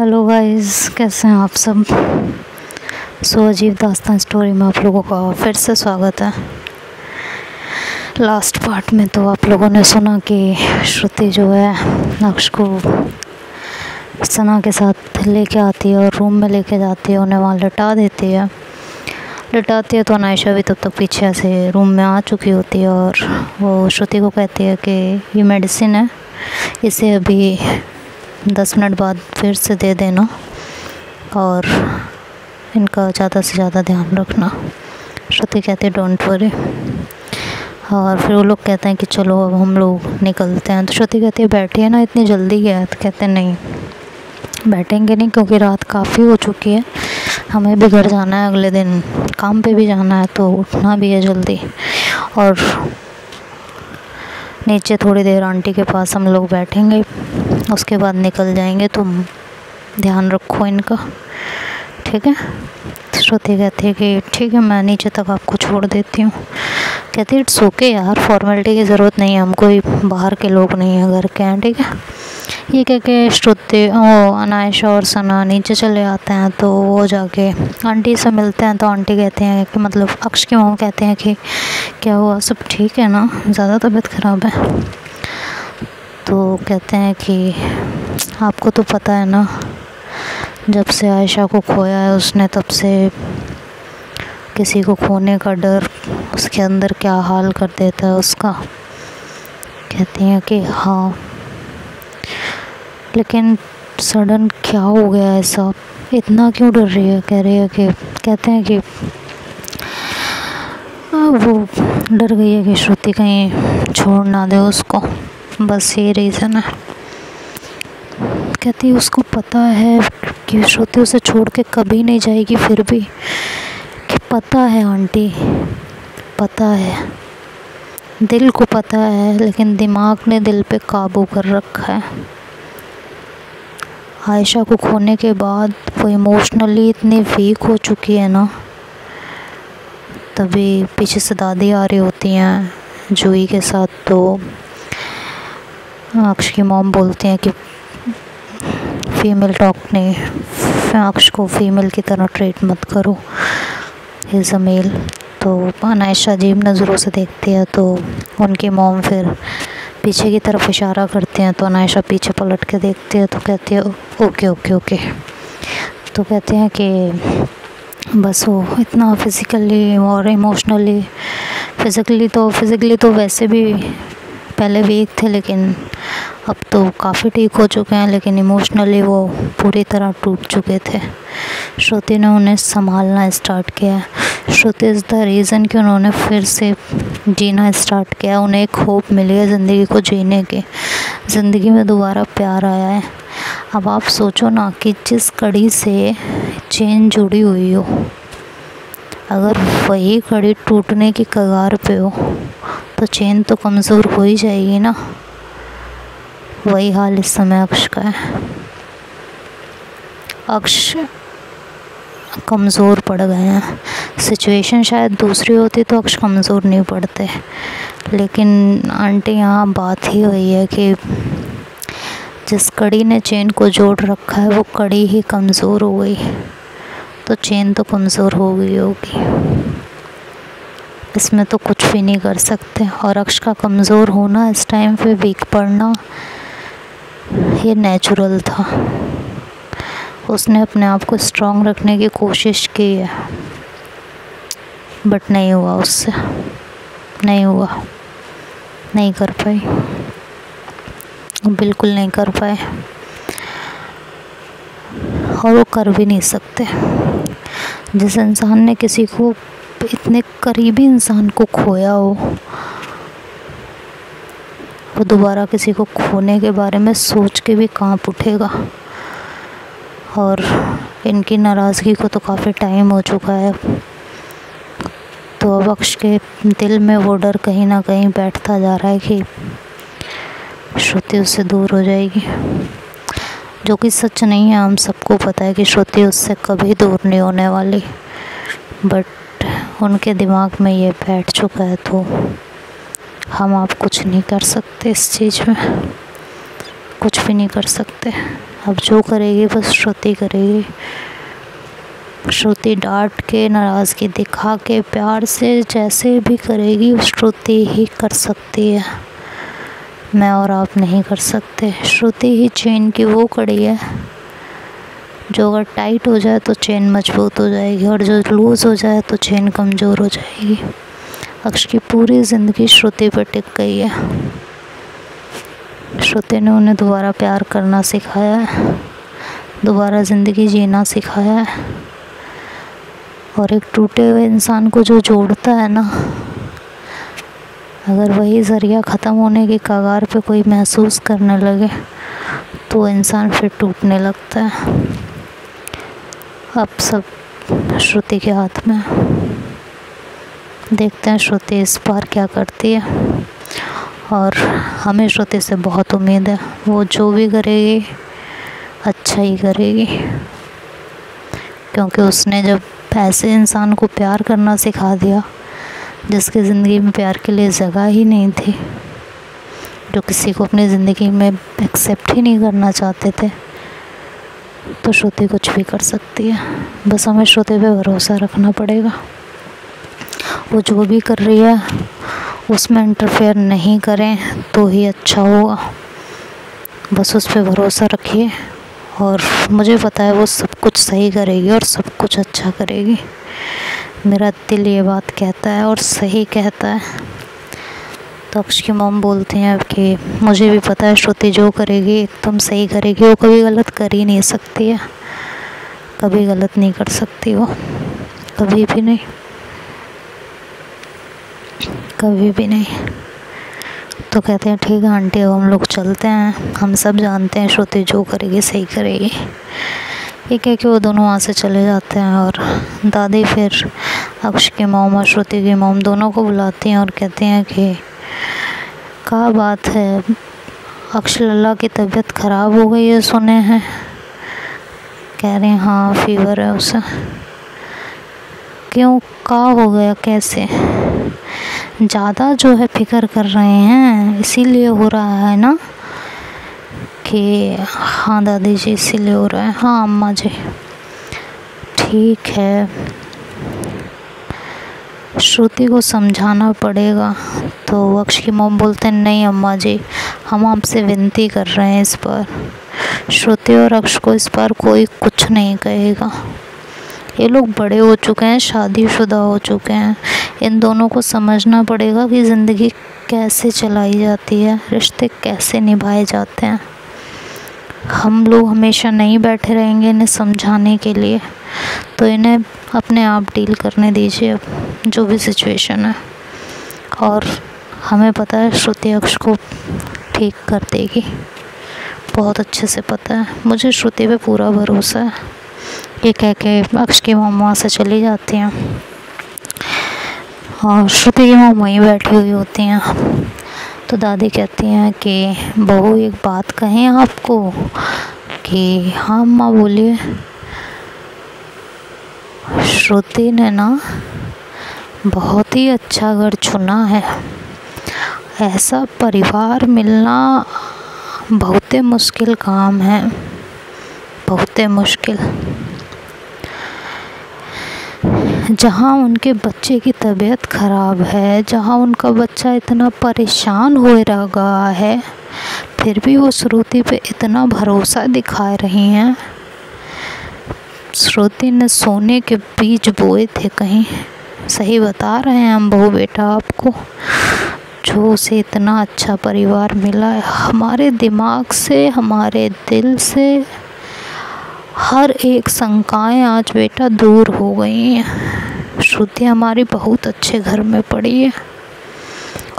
Hello guys, कैसे हैं आप सब। अजीब दास्तान स्टोरी में आप लोगों का फिर से स्वागत है। लास्ट पार्ट में तो आप लोगों ने सुना कि श्रुति जो है अक्ष को सना के साथ लेके आती है और रूम में लेके जाती है, उन्हें वहाँ लिटाती है तो अनायशा भी तब तक पीछे से रूम में आ चुकी होती है और वो श्रुति को कहती है कि ये मेडिसिन है, इसे अभी 10 मिनट बाद फिर से दे देना और इनका ज़्यादा से ज़्यादा ध्यान रखना। श्रुति कहती है डोंट वरी। और फिर वो लोग कहते हैं कि चलो अब हम लोग निकलते हैं। तो श्रुति कहती है बैठिए ना, इतनी जल्दी क्या है। तो कहते हैं नहीं बैठेंगे नहीं, क्योंकि रात काफ़ी हो चुकी है, हमें भी घर जाना है, अगले दिन काम पे भी जाना है, तो उठना भी है जल्दी। और नीचे थोड़ी देर आंटी के पास हम लोग बैठेंगे, उसके बाद निकल जाएंगे, तुम ध्यान रखो इनका, ठीक है। श्रुति कहती है कि ठीक है, मैं नीचे तक आपको छोड़ देती हूँ। कहती है इट्स ओके यार, फॉर्मेलिटी की ज़रूरत नहीं है, हम कोई बाहर के लोग नहीं हैं, घर के हैं, ठीक है। ये कह के श्रुति अनायशा और सना नीचे चले आते हैं। तो वो जाके आंटी से मिलते हैं। तो आंटी कहते हैं कि मतलब अक्ष के मॉम कहते हैं कि क्या हुआ, सब ठीक है ना, ज़्यादा तबीयत ख़राब है। तो कहते हैं कि आपको तो पता है ना, जब से आयशा को खोया है उसने, तब से किसी को खोने का डर उसके अंदर क्या हाल कर देता है उसका। कहती हैं कि हाँ, लेकिन सडन क्या हो गया ऐसा, इतना क्यों डर रही है। कह रही है कि कहते हैं कि वो डर गई है कि श्रुति कहीं छोड़ ना दे उसको, बस ये रीज़न है। कहती है उसको पता है कि श्रुति उसे छोड़ के कभी नहीं जाएगी, फिर भी कि पता है आंटी, पता है, दिल को पता है, लेकिन दिमाग ने दिल पे काबू कर रखा है। आयशा को खोने के बाद वो इमोशनली इतनी वीक हो चुकी है ना। तभी पीछे से दादी आ रही होती हैं जूही के साथ। तो अक्ष की मॉम बोलती हैं कि फीमेल टॉक ने अक्ष को फीमेल की तरह ट्रीट मत करो, इज़ अ मेल। तो अनायशा अजीब नज़रों से देखती है। तो उनकी मॉम फिर पीछे की तरफ इशारा करते हैं। तो अनायशा पीछे पलट के देखती है। तो कहती है ओके ओके ओके। तो कहते हैं कि बस वो इतना फिज़िकली और इमोशनली, फिज़िकली तो वैसे भी पहले वीक थे, लेकिन अब तो काफ़ी ठीक हो चुके हैं, लेकिन इमोशनली वो पूरी तरह टूट चुके थे। श्रुति ने उन्हें संभालना स्टार्ट किया। श्रुति इज़ द रीज़न कि उन्होंने फिर से जीना स्टार्ट किया। उन्हें एक होप मिली है ज़िंदगी को जीने की, ज़िंदगी में दोबारा प्यार आया है। अब आप सोचो ना कि जिस कड़ी से चेन जुड़ी हुई हो, अगर वही कड़ी टूटने की कगार पे हो तो चेन तो कमज़ोर हो ही जाएगी ना। वही हाल इस समय अक्ष का है। अक्ष कमज़ोर पड़ गए हैं। सिचुएशन शायद दूसरी होती तो अक्ष कमज़ोर नहीं पड़ते, लेकिन आंटी यहाँ बात ही वही है कि जिस कड़ी ने चेन को जोड़ रखा है वो कड़ी ही कमज़ोर हो गई, तो चेन तो कमज़ोर हो गई होगी, इसमें तो कुछ भी नहीं कर सकते। और अक्ष का कमज़ोर होना, इस टाइम पे वीक पड़ना, ये नेचुरल था। उसने अपने आप को स्ट्रॉन्ग रखने की कोशिश की है, बट नहीं हुआ उससे, नहीं हुआ, नहीं कर पाई, बिल्कुल नहीं कर पाए, और वो कर भी नहीं सकते। जिस इंसान ने किसी को, इतने करीबी इंसान को खोया हो, वो दोबारा किसी को खोने के बारे में सोच के भी कांप उठेगा। और इनकी नाराज़गी को तो काफ़ी टाइम हो चुका है, तो अब अक्ष के दिल में वो डर कहीं ना कहीं बैठता जा रहा है कि श्रुति उससे दूर हो जाएगी, जो कि सच नहीं है। हम सबको पता है कि श्रुति उससे कभी दूर नहीं होने वाली, बट उनके दिमाग में ये बैठ चुका है, तो हम आप कुछ नहीं कर सकते इस चीज़ में, कुछ भी नहीं कर सकते। अब जो करेगी बस श्रुति करेगी। श्रुति डांट के, नाराज़गी दिखा के, प्यार से जैसे भी करेगी श्रुति ही कर सकती है, मैं और आप नहीं कर सकते। श्रुति ही चेन की वो कड़ी है जो अगर टाइट हो जाए तो चेन मजबूत हो जाएगी, और जो लूज़ हो जाए तो चेन कमज़ोर हो जाएगी। अक्ष की पूरी ज़िंदगी श्रुति पर टिक गई है। श्रुति ने उन्हें दोबारा प्यार करना सिखाया है, दोबारा ज़िंदगी जीना सिखाया है। और एक टूटे हुए इंसान को जो जोड़ता है ना, अगर वही ज़रिया ख़त्म होने की कगार पे कोई महसूस करने लगे तो इंसान फिर टूटने लगता है। अब सब श्रुति के हाथ में, देखते हैं श्रुति इस बार क्या करती है। और हमें श्रुति से बहुत उम्मीद है, वो जो भी करेगी अच्छा ही करेगी, क्योंकि उसने जब ऐसे इंसान को प्यार करना सिखा दिया जिसकी ज़िंदगी में प्यार के लिए जगह ही नहीं थी, जो किसी को अपनी ज़िंदगी में एक्सेप्ट ही नहीं करना चाहते थे, तो श्रुति कुछ भी कर सकती है। बस हमें श्रुति पे भरोसा रखना पड़ेगा। वो जो भी कर रही है उसमें इंटरफेयर नहीं करें तो ही अच्छा होगा। बस उस पर भरोसा रखिए, और मुझे पता है वो सब कुछ सही करेगी और सब कुछ अच्छा करेगी। मेरा दिल ये बात कहता है और सही कहता है। तो अक्ष की मॉम बोलती हैं कि मुझे भी पता है श्रुति जो करेगी एकदम सही करेगी, वो कभी गलत कर ही नहीं सकती है, कभी गलत नहीं कर सकती वो, कभी भी नहीं, कभी भी नहीं। तो कहते हैं ठीक है आंटी, अब हम लोग चलते हैं, हम सब जानते हैं श्रुति जो करेगी सही करेगी। ये कह के वो दोनों वहाँ से चले जाते हैं। और दादी फिर अक्ष की मॉम और श्रुति की मॉम दोनों को बुलाती हैं और कहती हैं कि क्या बात है, अक्ष लल्ला की तबीयत ख़राब हो गई है सुने हैं। कह रहे हैं हाँ फीवर है उसे। क्यों, क्या हो गया, कैसे? ज़्यादा जो है फिक्र कर रहे हैं इसीलिए हो रहा है ना? कि हाँ दादी जी इसीलिए हो रहा है। हाँ अम्मा जी ठीक है, श्रुति को समझाना पड़ेगा। तो अक्ष की मॉम बोलते हैं नहीं अम्मा जी, हम आपसे विनती कर रहे हैं, इस बार श्रुति और अक्ष को इस बार कोई कुछ नहीं कहेगा। ये लोग बड़े हो चुके हैं, शादीशुदा हो चुके हैं, इन दोनों को समझना पड़ेगा कि ज़िंदगी कैसे चलाई जाती है, रिश्ते कैसे निभाए जाते हैं। हम लोग हमेशा नहीं बैठे रहेंगे इन्हें समझाने के लिए, तो इन्हें अपने आप डील करने दीजिए अब जो भी सिचुएशन है। और हमें पता है श्रुति अक्ष को ठीक कर देगी, बहुत अच्छे से पता है मुझे, श्रुति पे पूरा भरोसा है। ये कह के अक्ष की मॉम वहाँ से चली जाती हैं और श्रुति की मॉम वहीं बैठी हुई होती हैं। तो दादी कहती हैं कि बहू एक बात कहें आपको? कि हाँ अम्मा बोलिए। श्रुति ने ना बहुत ही अच्छा घर चुना है, ऐसा परिवार मिलना बहुत मुश्किल काम है, बहुत मुश्किल। जहाँ उनके बच्चे की तबीयत ख़राब है, जहाँ उनका बच्चा इतना परेशान हो रहा है, फिर भी वो श्रुति पे इतना भरोसा दिखा रही हैं। श्रुति ने सोने के बीज बोए थे कहीं, सही बता रहे हैं हम बहू बेटा आपको, जो उसे इतना अच्छा परिवार मिला है। हमारे दिमाग से, हमारे दिल से हर एक शंकाएं आज बेटा दूर हो गई हैं। श्रुति हमारी बहुत अच्छे घर में पड़ी है।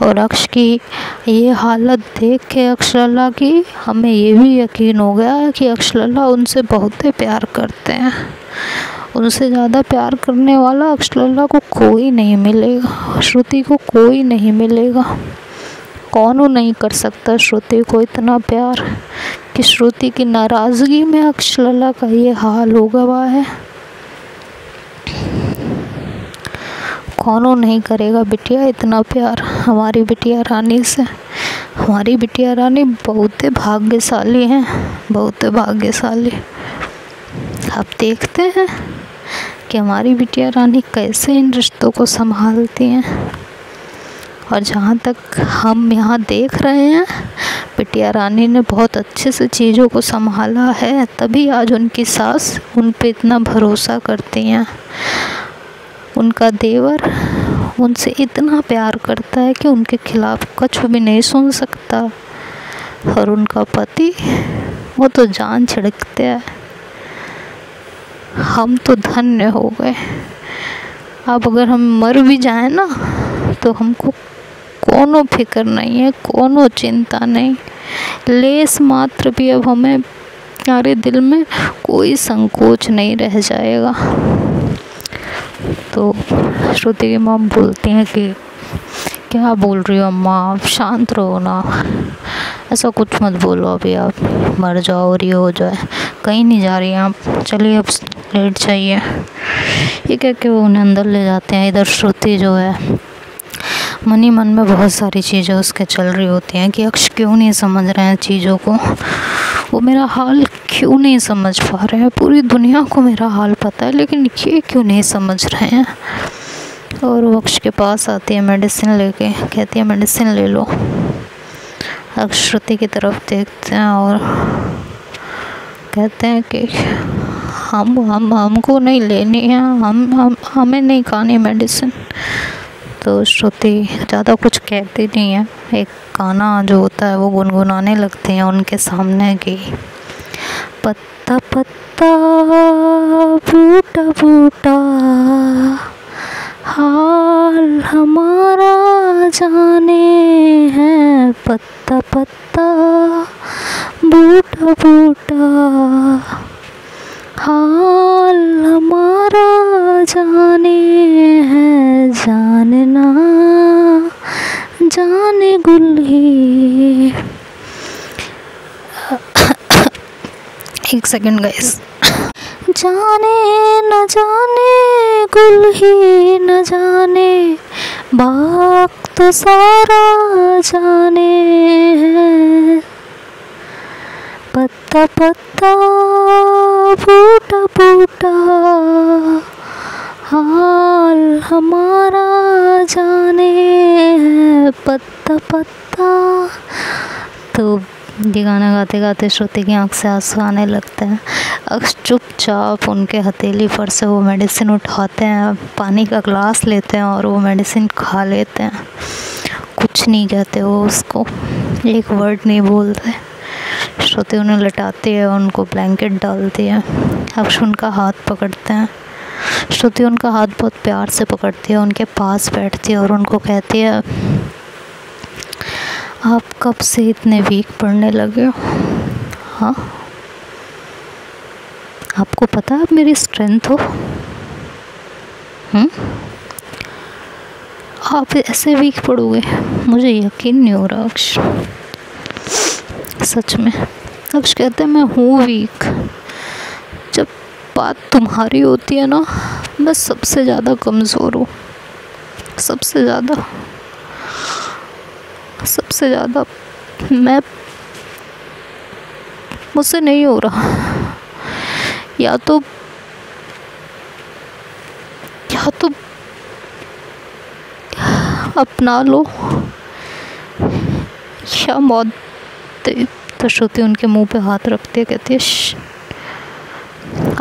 और अक्ष की ये हालत देख के अक्ष लल्ला की हमें ये भी यकीन हो गया कि अक्ष लल्ला उनसे बहुत प्यार करते हैं। उनसे ज़्यादा प्यार करने वाला अक्ष लल्ला को कोई नहीं मिलेगा, श्रुति को कोई नहीं मिलेगा। कौन नहीं कर सकता श्रुति को इतना प्यार कि श्रुति की नाराज़गी में अक्ष लल्ला का ये हाल हो गया है। कौन नहीं करेगा बिटिया इतना प्यार हमारी बिटिया रानी से। हमारी बिटिया रानी बहुत भाग्यशाली हैं, बहुत भाग्यशाली। आप देखते हैं कि हमारी बिटिया रानी कैसे इन रिश्तों को संभालती हैं। और जहाँ तक हम यहाँ देख रहे हैं, बिटिया रानी ने बहुत अच्छे से चीज़ों को संभाला है, तभी आज उनकी सास उन पे इतना भरोसा करती हैं। उनका देवर उनसे इतना प्यार करता है कि उनके खिलाफ़ कुछ भी नहीं सुन सकता। और उनका पति, वो तो जान छिड़कते हैं। हम तो धन्य हो गए। अब अगर हम मर भी जाएं ना, तो हमको कोनो फिक्र नहीं है, कोनो चिंता नहीं, लेस मात्र भी अब हमें हमारे दिल में कोई संकोच नहीं रह जाएगा। तो श्रुति की मॉम बोलती हैं कि क्या बोल रही हो अम्मा, आप शांत रहो ना, ऐसा कुछ मत बोलो, अभी आप मर जाओ और ये हो जाए, कहीं नहीं जा रही हैं आप, चलिए अब लेट जाइए। ये कह के वो उन्हें अंदर ले जाते हैं। इधर श्रुति जो है मन ही मन में बहुत सारी चीज़ें उसके चल रही होती हैं कि अक्ष क्यों नहीं समझ रहे हैं चीज़ों को, वो मेरा हाल क्यों नहीं समझ पा रहे हैं। पूरी दुनिया को मेरा हाल पता है, लेकिन ये क्यों नहीं समझ रहे हैं। और वो अक्ष के पास आती है मेडिसिन लेके, कहती है मेडिसिन ले लो। अक्ष श्रुति की तरफ देखते हैं और कहते हैं कि हमको नहीं लेनी है, हमें नहीं खानी मेडिसिन। तो श्रुति ज़्यादा कुछ कहती नहीं है, एक गाना जो होता है वो गुनगुनाने लगते हैं उनके सामने कि पत्ता पत्ता बूटा बूटा हाल हमारा जाने है, पत्ता पत्ता बूटा बूटा हाल हमारा जाने है, जानना जाने गुल ही। एक सेकंड गाइस। जाने न जाने गुल ही न जाने, बाग तो सारा जाने है, पत्ता पत्ता बूटा बूटा हाल हमारा जाने है, पत्ता पत्ता। तो ये गाना गाते गाते श्रुति की आँख से आंसू आने लगते हैं। अक्ष चुपचाप उनके हथेली पर से वो मेडिसिन उठाते हैं, पानी का ग्लास लेते हैं और वो मेडिसिन खा लेते हैं। कुछ नहीं कहते वो उसको, एक वर्ड नहीं बोलते। श्रुति उन्हें लटाती है, उनको ब्लैंकेट डालती है। अक्ष उनका हाथ पकड़ते हैं। श्रुति उनका हाथ बहुत प्यार से पकड़ती है, उनके पास बैठती है और उनको कहती है आप कब से इतने वीक पड़ने लगे हो? हाँ, आपको पता है आप मेरी स्ट्रेंथ हो। आप ऐसे वीक पड़ोगे, मुझे यकीन नहीं हो रहा अक्ष, सच में। अक्ष कहते हैं मैं हूँ वीक, जब बात तुम्हारी होती है ना, मैं सबसे ज़्यादा कमज़ोर हूँ, सबसे ज़्यादा मैं, मुझसे नहीं हो रहा। या तो अपना लो या मौत दे। तो श्रुति उनके मुंह पे हाथ रखती है, कहती है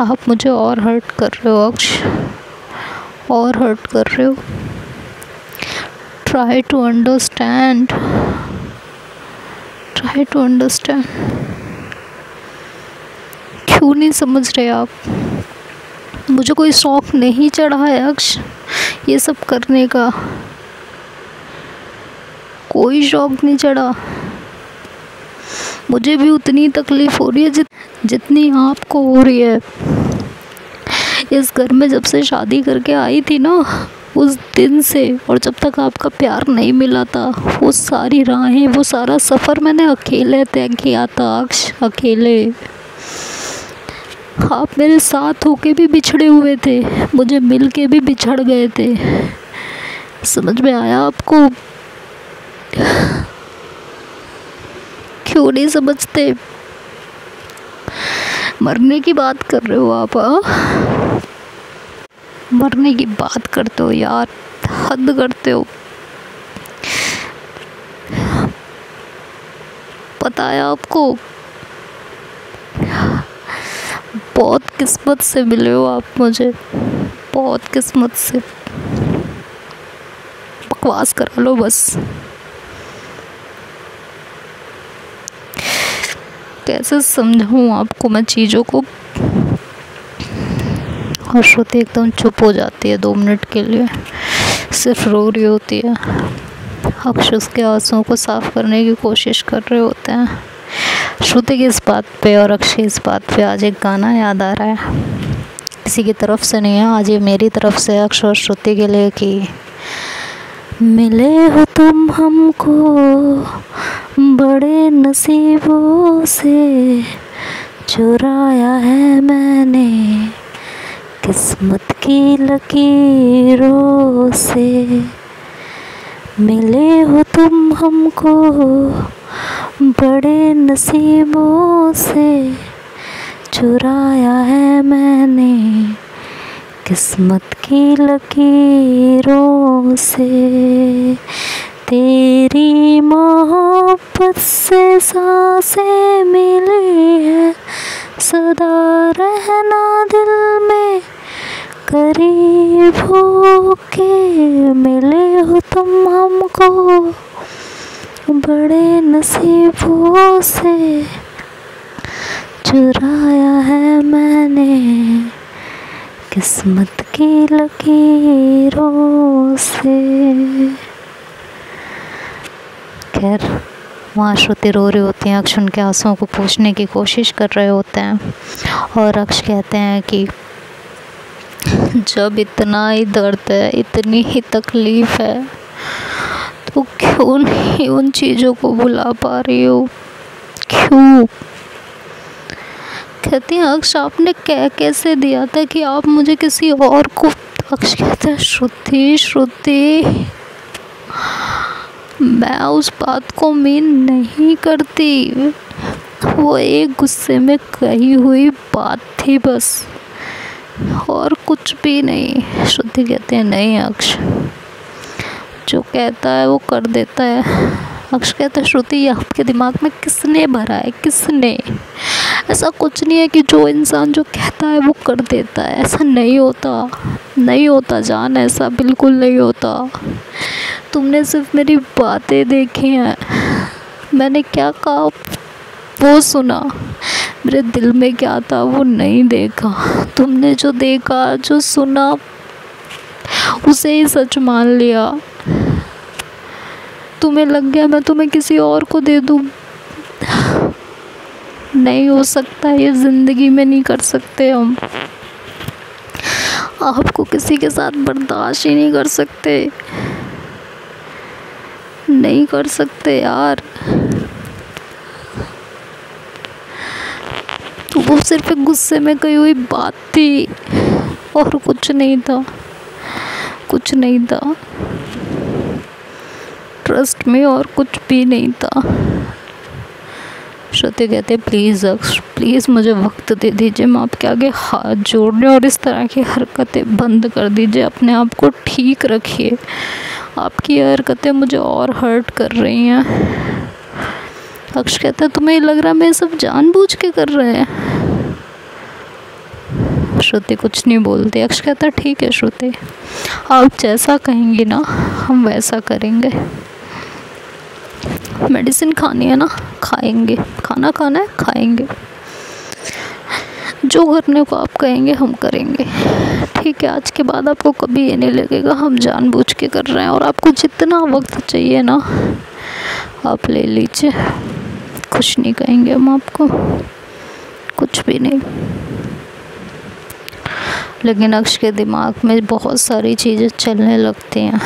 आप मुझे और हर्ट कर रहे हो अक्ष, और हर्ट कर रहे हो। Try to understand, try to understand. क्यों नहीं समझ रहे आप? मुझे कोई शौक नहीं चढ़ा है अक्ष ये सब करने का, कोई शौक नहीं चढ़ा। मुझे भी उतनी तकलीफ़ हो रही है जितनी आपको हो रही है। इस घर में जब से शादी करके आई थी ना, उस दिन से, और जब तक आपका प्यार नहीं मिला था, वो सारी राहें, वो सारा सफ़र मैंने अकेले तय किया था अक्ष, अकेले। आप मेरे साथ होके भी बिछड़े हुए थे, मुझे मिल के भी बिछड़ गए थे। समझ में आया आपको? क्यों नहीं समझते? मरने की बात कर रहे हो आप? मरने की बात करते हो यार, हद करते हो। पता है आपको, बहुत किस्मत से मिले हो आप मुझे, बहुत किस्मत से। बकवास करा लो बस। कैसे समझाऊँ आपको मैं चीज़ों को? और श्रुति एकदम चुप हो जाती है 2 मिनट के लिए, सिर्फ रो रही होती है। अक्ष उसके आंसुओं को साफ करने की कोशिश कर रहे होते हैं। श्रुति की इस बात पे और अक्ष की इस बात पे आज एक गाना याद आ रहा है। किसी की तरफ से नहीं है, आज ये मेरी तरफ से अक्ष और श्रुति के लिए कि मिले हो तुम हमको बड़े नसीबों से, चुराया है मैंने किस्मत की लकीरों से। मिले हो तुम हमको बड़े नसीबों से, चुराया है मैंने किस्मत की लकीरों से। तेरी मोहब्बत से सांसें मिली है, सदा रहना दिल में करीब हो के। मिले हो तुम हमको बड़े नसीबों से, चुराया है मैंने किस्मत की लकीरों से। खैर, वहाँ श्रुति रो रही होती हैं, अक्ष उनके आंसुओं को पोंछने की कोशिश कर रहे होते हैं और अक्ष कहते हैं कि जब इतना ही दर्द है, इतनी ही तकलीफ़ है, तो क्यों नहीं उन चीज़ों को भुला पा रही हो? क्यों? कहती हैं अक्ष आपने कह कैसे दिया था कि आप मुझे किसी और को। अक्ष कहता है श्रुति श्रुति, मैं उस बात को मीन नहीं करती, वो एक गुस्से में कही हुई बात थी बस, और कुछ भी नहीं। श्रुति कहते हैं नहीं अक्ष, जो कहता है वो कर देता है। अक्ष कहता है श्रुति, ये आपके दिमाग में किसने भरा है? किसने? ऐसा कुछ नहीं है कि जो इंसान जो कहता है वो कर देता है। ऐसा नहीं होता, नहीं होता जान, ऐसा बिल्कुल नहीं होता। तुमने सिर्फ मेरी बातें देखी हैं, मैंने क्या कहा वो सुना, मेरे दिल में क्या था वो नहीं देखा। तुमने जो देखा जो सुना उसे ही सच मान लिया। तुम्हें लग गया मैं तुम्हें किसी और को दे दूँ। नहीं हो सकता, ये ज़िंदगी में नहीं कर सकते हम। आपको किसी के साथ बर्दाश्त ही नहीं कर सकते, नहीं कर सकते यार। वो सिर्फ एक गुस्से में कही हुई बात थी और कुछ नहीं था, कुछ नहीं था। ट्रस्ट में और कुछ भी नहीं था। श्रुति कहते प्लीज़ अक्ष, प्लीज़ मुझे वक्त दे दीजिए, मैं आपके आगे हाथ जोड़ने और इस तरह की हरकतें बंद कर दीजिए। अपने आप को ठीक रखिए, आपकी हरकतें मुझे और हर्ट कर रही हैं। अक्ष कहता है तुम्हें लग रहा है मैं सब जानबूझ के कर रहे हैं? श्रुति कुछ नहीं बोलती। अक्ष कहता है ठीक है श्रुति, आप जैसा कहेंगी ना हम वैसा करेंगे। मेडिसिन खानी है ना, खाएंगे। खाना खाना है, खाएंगे। जो करने को आप कहेंगे हम करेंगे, ठीक है? आज के बाद आपको कभी ये नहीं लगेगा हम जानबूझ के कर रहे हैं। और आपको जितना वक्त चाहिए ना आप ले लीजिए, कुछ नहीं कहेंगे हम आपको, कुछ भी नहीं। लेकिन अक्ष के दिमाग में बहुत सारी चीज़ें चलने लगती हैं,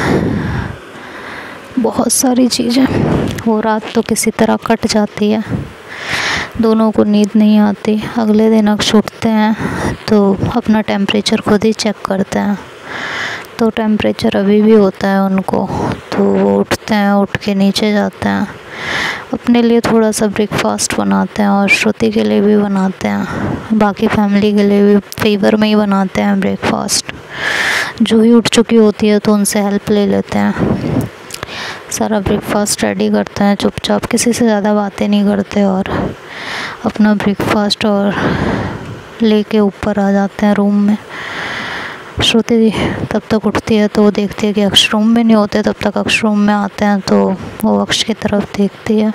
बहुत सारी चीज़ें। वो रात तो किसी तरह कट जाती है, दोनों को नींद नहीं आती। अगले दिन अक्ष उठते हैं तो अपना टेम्परेचर खुद ही चेक करते हैं, तो टेम्परेचर अभी भी होता है उनको। तो वो उठते हैं, उठ के नीचे जाते हैं अपने लिए थोड़ा सा ब्रेकफास्ट बनाते हैं और श्रुति के लिए भी बनाते हैं, बाकी फैमिली के लिए भी फेवर में ही बनाते हैं ब्रेकफास्ट। जो ही उठ चुकी होती है तो उनसे हेल्प ले लेते हैं, सारा ब्रेकफास्ट रेडी करते हैं चुपचाप, किसी से ज़्यादा बातें नहीं करते और अपना ब्रेकफास्ट और लेके ऊपर आ जाते हैं रूम में। श्रुति तब तक उठती है तो वो देखती है कि अक्ष रूम में नहीं होते, तब तक अक्ष रूम में आते हैं तो वो अक्ष की तरफ देखती है,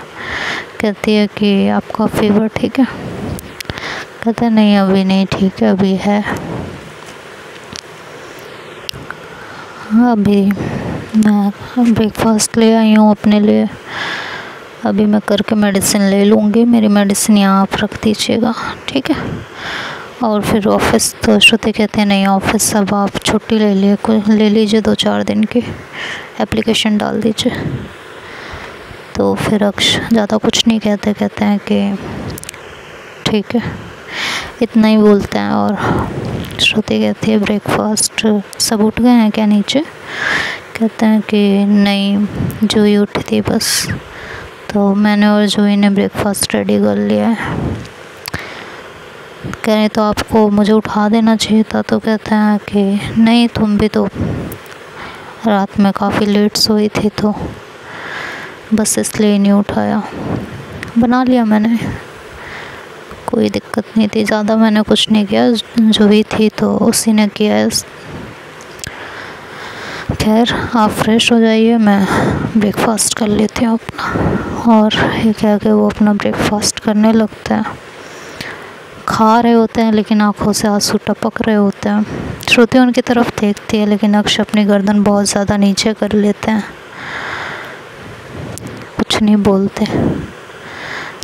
कहती है कि आपका फीवर ठीक है? कहते हैं नहीं अभी नहीं ठीक है, अभी है, अभी मैं ब्रेकफास्ट ले आई हूँ अपने लिए, अभी मैं करके मेडिसिन ले लूँगी, मेरी मेडिसिन यहाँ आप रख दीजिएगा, ठीक है? और फिर ऑफिस, तो श्रुति कहते हैं नहीं ऑफिस सब आप छुट्टी ले लीजिए 2-4 दिन की, एप्लीकेशन डाल दीजिए। तो फिर अक्ष ज़्यादा कुछ नहीं कहते, कहते हैं कि ठीक है, इतना ही बोलते हैं। और श्रुति कहती है ब्रेकफास्ट सब उठ गए हैं क्या नीचे? कहते हैं कि नहीं जूही उठी थी बस, तो मैंने और जूही ने ब्रेकफास्ट रेडी कर लिया है। कह रहे तो आपको मुझे उठा देना चाहिए था, तो कहते हैं कि नहीं तुम भी तो रात में काफ़ी लेट सोई थी तो बस इसलिए नहीं उठाया, बना लिया मैंने, कोई दिक्कत नहीं थी, ज़्यादा मैंने कुछ नहीं किया, जूही थी तो उसी ने किया है। खैर आप फ्रेश हो जाइए, मैं ब्रेकफास्ट कर लेती हूँ अपना। और ये कह के वो अपना ब्रेकफास्ट करने लगते हैं, खा रहे होते हैं लेकिन आंखों से आंसू टपक रहे होते हैं। श्रुति उनकी तरफ देखती है लेकिन अक्ष अपनी गर्दन बहुत ज़्यादा नीचे कर लेते हैं, कुछ नहीं बोलते।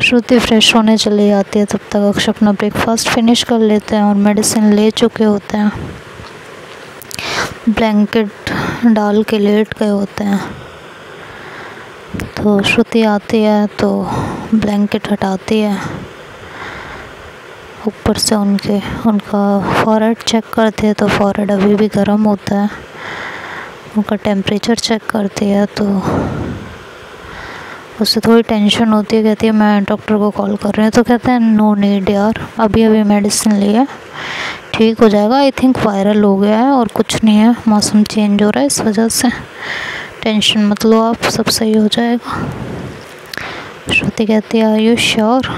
श्रुति फ्रेश होने चली जाती है, तब तक अक्ष अपना ब्रेकफास्ट फिनिश कर लेते हैं और मेडिसिन ले चुके होते हैं, ब्लैंकेट डाल के लेट गए होते हैं। तो श्रुति आती है तो ब्लैंकेट हटाती है, ऊपर से उनका फॉरहेड चेक करती है तो फॉरहेड अभी भी गर्म होता है, उनका टेम्परेचर चेक करती है तो उससे थोड़ी टेंशन होती है, कहती है मैं डॉक्टर को कॉल कर रही हूँ। तो कहते हैं नो नीड यार, अभी मेडिसिन लिया, ठीक हो जाएगा, आई थिंक वायरल हो गया है और कुछ नहीं है, मौसम चेंज हो रहा है इस वजह से, टेंशन मत लो आप, सब सही हो जाएगा। श्रुति कहती है आर यू श्योर?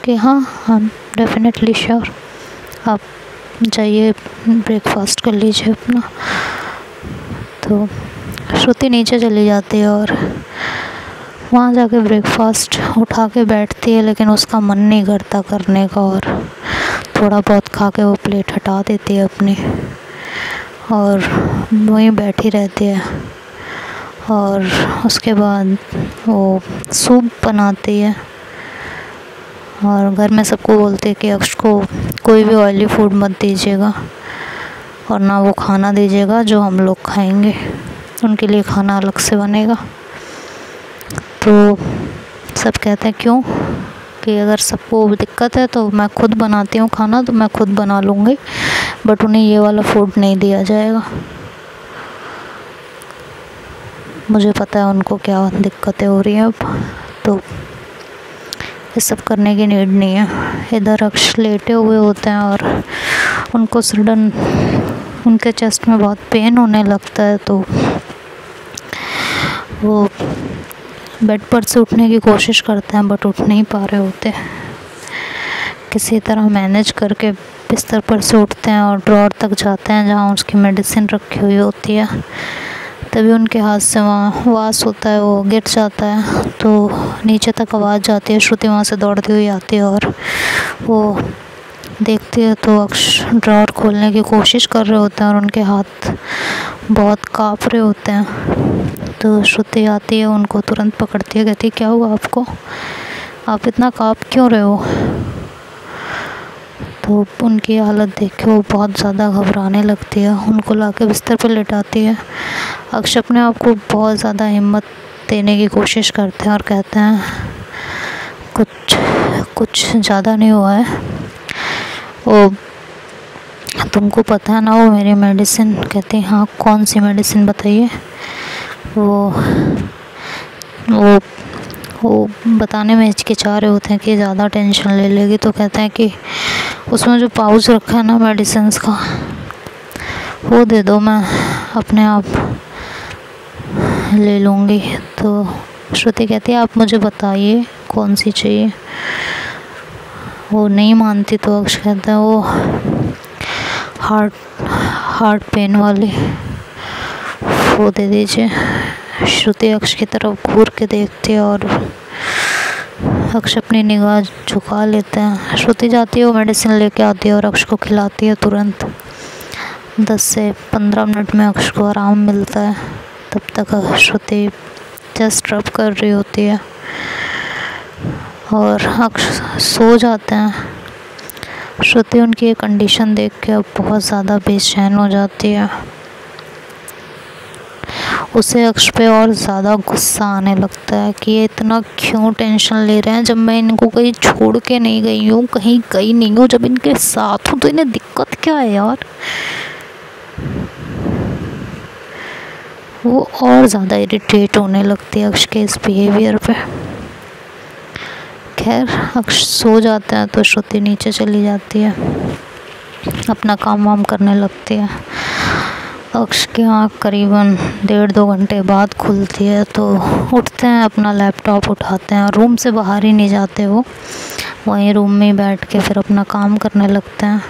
कि हाँ हम डेफिनेटली श्योर, आप जाइए ब्रेकफास्ट कर लीजिए अपना। तो श्रुति नीचे चली जाती है और वहाँ जाके ब्रेकफास्ट उठा के बैठती है, लेकिन उसका मन नहीं करता करने का और थोड़ा बहुत खा के वो प्लेट हटा देती है अपनी और वहीं बैठी रहती है। और उसके बाद वो सूप बनाती है और घर में सबको बोलते हैं कि अक्ष को कोई भी ऑयली फूड मत दीजिएगा और ना वो खाना दीजिएगा जो हम लोग खाएंगे, उनके लिए खाना अलग से बनेगा। तो सब कहते हैं क्यों? कि अगर सबको दिक्कत है तो मैं खुद बनाती हूँ खाना, तो मैं खुद बना लूँगी, बट उन्हें ये वाला फूड नहीं दिया जाएगा। मुझे पता है उनको क्या दिक्कतें हो रही हैं अब, तो ये सब करने की नीड नहीं है। इधर अक्ष लेटे हुए होते हैं और उनको सडन उनके चेस्ट में बहुत पेन होने लगता है, तो वो बेड पर से उठने की कोशिश करते हैं बट उठ नहीं पा रहे होते। किसी तरह मैनेज करके बिस्तर पर से उठते हैं और ड्रॉर तक जाते हैं जहाँ उसकी मेडिसिन रखी हुई होती है। तभी उनके हाथ से वहाँ वास होता है, वो गिर जाता है तो नीचे तक आवाज़ जाती है। श्रुति वहाँ से दौड़ती हुई आती है और वो देखती है तो अक्ष ड्रॉर खोलने की कोशिश कर रहे होते हैं और उनके हाथ बहुत काँप रहे होते हैं। तो श्रुति आती है, उनको तुरंत पकड़ती है, कहती है क्या हुआ आपको, आप इतना काँप क्यों रहे हो? तो उनकी हालत देख के वो बहुत ज़्यादा घबराने लगती है, उनको लाके बिस्तर पर लेटाती है। अक्ष अपने आप को बहुत ज़्यादा हिम्मत देने की कोशिश करते हैं और कहते हैं कुछ ज़्यादा नहीं हुआ है, वो तुमको पता है ना वो मेरी मेडिसिन। कहती है हाँ कौन सी मेडिसिन बताइए। वो वो बताने में हिचकिचा रहे होते हैं कि ज़्यादा टेंशन ले लेगी, तो कहते हैं कि उसमें जो पाउच रखा है ना मेडिसिन्स का, वो दे दो, मैं अपने आप ले लूँगी। तो श्रुति कहती है आप मुझे बताइए कौन सी चाहिए। वो नहीं मानती, तो अक्ष कहता है वो हार्ट पेन वाली वो दे दीजिए। श्रुति अक्ष की तरफ घूर के देखती है और अक्ष अपनी निगाह झुका लेते हैं। श्रुति जाती है, वो मेडिसिन लेके आती है और अक्ष को खिलाती है तुरंत। 10 से 15 मिनट में अक्ष को आराम मिलता है। तब तक श्रुति चेस्ट रब कर रही होती है और अक्ष सो जाते हैं। श्रुति उनकी ये कंडीशन देख के अब बहुत ज़्यादा बेचैन हो जाती है। उसे अक्ष पे और ज़्यादा गुस्सा आने लगता है कि ये इतना क्यों टेंशन ले रहे हैं, जब मैं इनको कहीं छोड़ के नहीं गई हूँ, कहीं गई नहीं हूँ, जब इनके साथ हूँ तो इन्हें दिक्कत क्या है यार। वो और ज़्यादा इरिटेट होने लगती है अक्ष के इस बिहेवियर पे। खैर अक्ष सो जाता है तो श्रुति नीचे चली जाती है, अपना काम वाम करने लगती है। अक्ष की आँख करीबन 1.5-2 घंटे बाद खुलती है, तो उठते हैं, अपना लैपटॉप उठाते हैं और रूम से बाहर ही नहीं जाते। वो वहीं रूम में ही बैठ के फिर अपना काम करने लगते हैं।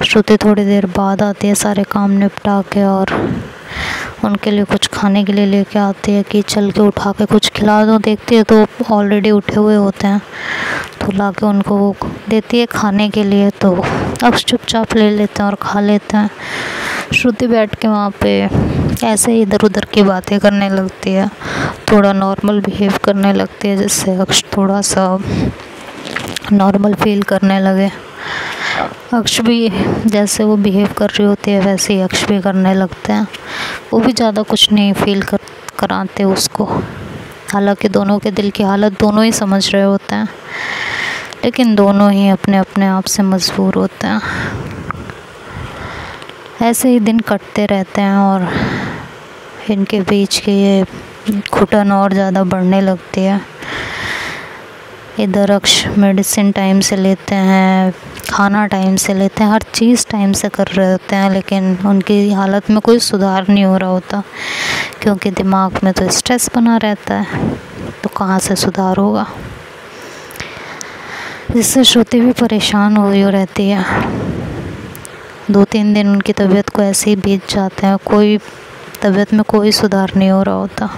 श्रुति थोड़ी देर बाद आती है सारे काम निपटा के और उनके लिए कुछ खाने के लिए लेके आती है कि चल के उठा के कुछ खिला दो। देखती है तो ऑलरेडी उठे हुए होते हैं, तो ला के उनको वो देती है खाने के लिए। तो अक्ष चुपचाप ले लेते हैं और खा लेते हैं। श्रुति बैठ के वहाँ पे ऐसे ही इधर उधर की बातें करने लगती है, थोड़ा नॉर्मल बिहेव करने लगती है, जिससे अक्ष थोड़ा सा नॉर्मल फील करने लगे। अक्ष भी जैसे वो बिहेव कर रही होती है वैसे ही अक्ष भी करने लगते हैं। वो भी ज़्यादा कुछ नहीं फील कराते उसको, हालांकि दोनों के दिल की हालत दोनों ही समझ रहे होते हैं, लेकिन दोनों ही अपने अपने आप से मजबूर होते हैं। ऐसे ही दिन कटते रहते हैं और इनके बीच की ये घुटन और ज़्यादा बढ़ने लगती है। इधर अक्ष मेडिसिन टाइम से लेते हैं, खाना टाइम से लेते हैं, हर चीज़ टाइम से कर रहे होते हैं, लेकिन उनकी हालत में कोई सुधार नहीं हो रहा होता, क्योंकि दिमाग में तो स्ट्रेस बना रहता है, तो कहाँ से सुधार होगा। जिससे श्रुति भी परेशान हुई रहती है। 2-3 दिन उनकी तबीयत को ऐसे ही बीत जाते हैं, कोई तबीयत में कोई सुधार नहीं हो रहा होता।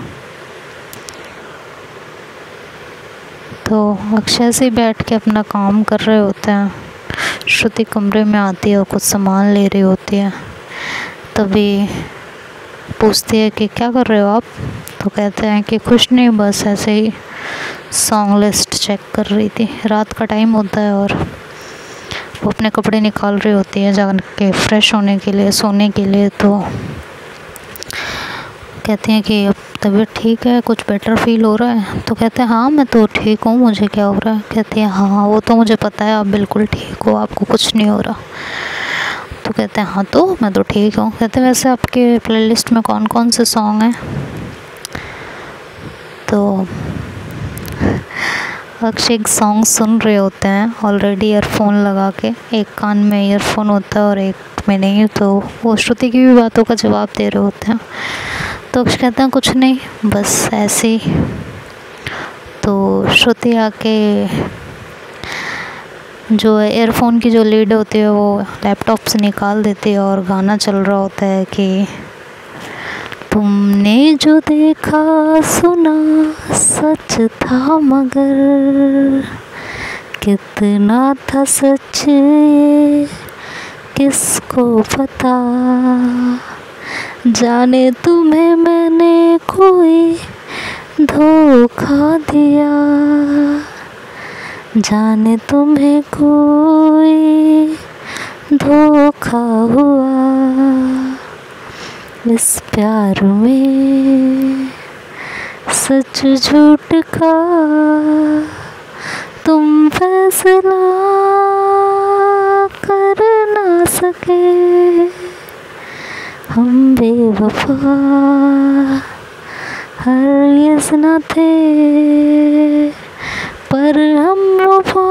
तो अक्षय से बैठ के अपना काम कर रहे होते हैं। श्रुति कमरे में आती है और कुछ सामान ले रही होती है, तभी पूछती है कि क्या कर रहे हो आप। तो कहते हैं कि कुछ नहीं, बस ऐसे ही सॉन्ग लिस्ट चेक कर रही थी। रात का टाइम होता है और वो अपने कपड़े निकाल रही होती है जाके फ्रेश होने के लिए, सोने के लिए। तो कहती हैं कि अब तबीयत ठीक है, कुछ बेटर फील हो रहा है। तो कहते हैं हाँ मैं तो ठीक हूँ, मुझे क्या हो रहा है। कहती है हाँ वो तो मुझे पता है, आप बिल्कुल ठीक हो, आपको कुछ नहीं हो रहा। तो कहते हैं हाँ तो मैं तो ठीक हूँ। कहते हैं वैसे आपके प्लेलिस्ट में कौन कौन से सॉन्ग हैं। तो अक्षय एक सॉन्ग सुन रहे होते हैं ऑलरेडी ईयरफोन लगा के, एक कान में ईयरफोन होता है और एक में नहीं, तो वो श्रुति की भी बातों का जवाब दे रहे होते हैं। तो अक्षय कहते हैं कुछ नहीं, बस ऐसे ही। तो श्रुति आके जो ईयरफोन की जो लीड होती है वो लैपटॉप से निकाल देती है और गाना चल रहा होता है कि तुमने जो देखा सुना सच था, मगर कितना था सच किसको पता, जाने तुम्हें मैंने कोई धोखा दिया, जाने तुम्हें कोई धोखा हुआ, इस प्यार में सच झूठ का तुम फैसला कर ना सके, हम बेवफा हरगिज़ न थे पर हम वफा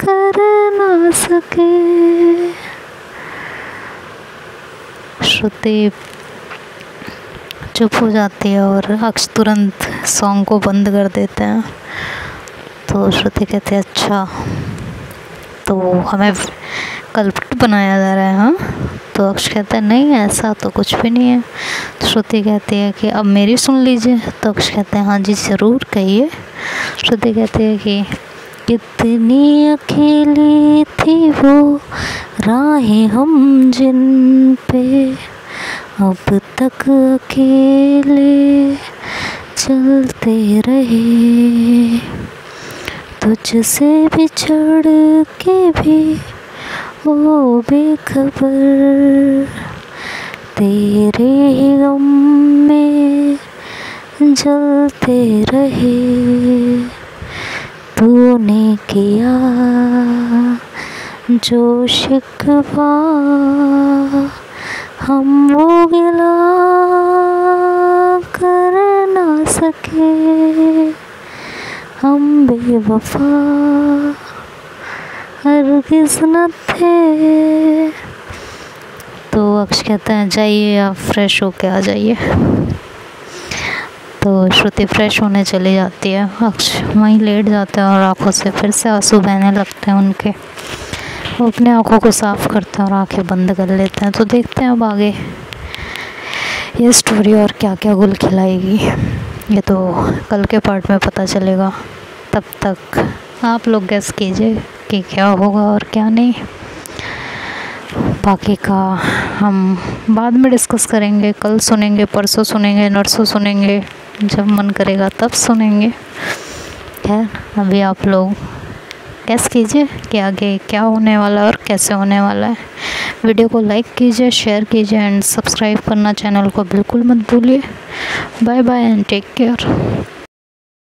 कर ना सके। श्रुति चुप हो जाती है और अक्ष तुरंत सॉन्ग को बंद कर देते हैं। तो श्रुति कहती है अच्छा तो हमें कल्प्रिट बनाया जा रहा है हाँ। तो अक्ष कहता है नहीं ऐसा तो कुछ भी नहीं है। तो श्रुति कहती है कि अब मेरी सुन लीजिए। तो अक्ष कहते हैं हाँ जी ज़रूर कहिए। श्रुति कहती है कि कितनी अकेली थी वो राहें हम जिन पे, अब तक अकेले चलते रहे। तुझसे बिछड़ के भी वो बेखबर, तेरे ही गम में जलते रहे। तूने किया जो शिकवा हम वो गिला कर ना सके। हम बेवफा हरगिज़ न थे। तो अक्ष कहता है जाइए आप फ्रेश होके आ जाइए। तो श्रुति फ्रेश होने चली जाती है। अक्ष वहीं लेट जाते हैं और आंखों से फिर से आंसू बहने लगते हैं उनके। वो अपने आंखों को साफ़ करते हैं और आंखें बंद कर लेते हैं। तो देखते हैं अब आगे ये स्टोरी और क्या क्या गुल खिलाएगी, ये तो कल के पार्ट में पता चलेगा। तब तक आप लोग गेस कीजिए कि क्या होगा और क्या नहीं। बाकी का हम बाद में डिस्कस करेंगे, कल सुनेंगे, परसों सुनेंगे, नरसों सुनेंगे, जब मन करेगा तब सुनेंगे। खैर अभी आप लोग गेस कीजिए कि आगे क्या होने वाला है और कैसे होने वाला है। वीडियो को लाइक कीजिए, शेयर कीजिए एंड सब्सक्राइब करना चैनल को बिल्कुल मत भूलिए। Bye bye and take care.